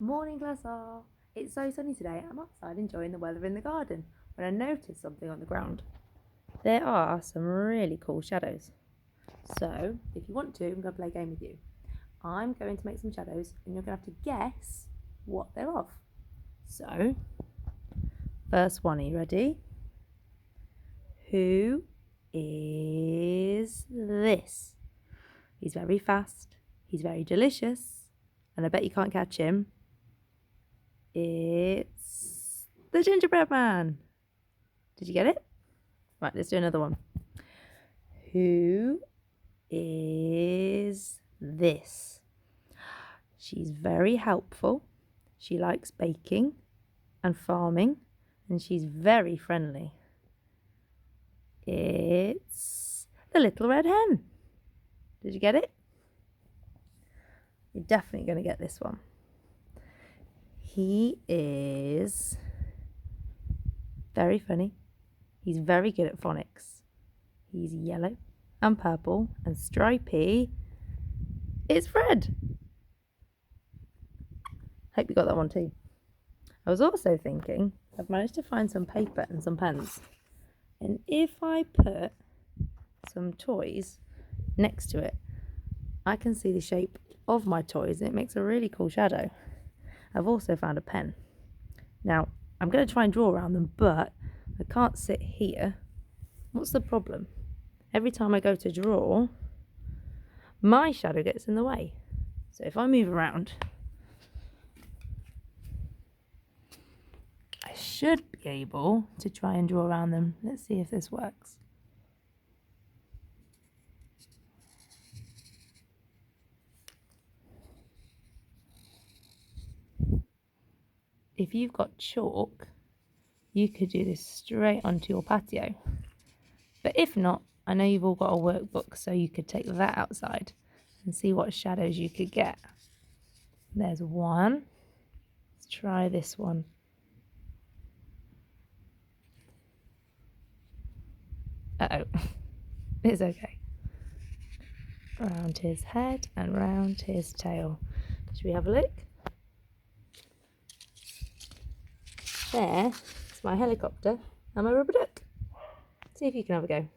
Morning, Glassar. It's so sunny today. I'm outside enjoying the weather in the garden when I noticed something on the ground. There are some really cool shadows. So, if you want to, I'm going to play a game with you. I'm going to make some shadows and you're going to have to guess what they're of. So, first one, are you ready? Who is this? He's very fast, he's very delicious, and I bet you can't catch him. It's the gingerbread man. Did you get it? Right, let's do another one. Who is this? She's very helpful. She likes baking and farming, and she's very friendly. It's the little red hen. Did you get it? You're definitely going to get this one. He is very funny. He's very good at phonics. He's yellow and purple and stripy. It's Fred. Hope you got that one too. I was also thinking, I've managed to find some paper and some pens. And if I put some toys next to it, I can see the shape of my toys and it makes a really cool shadow. I've also found a pen. Now, I'm going to try and draw around them, but I can't sit here. What's the problem? Every time I go to draw, my shadow gets in the way. So if I move around, I should be able to try and draw around them. Let's see if this works. If you've got chalk, you could do this straight onto your patio. But if not, I know you've all got a workbook, so you could take that outside and see what shadows you could get. There's one. Let's try this one. Uh-oh. It's okay. Round his head and round his tail. Should we have a look? There is my helicopter and my rubber duck. See if you can have a go.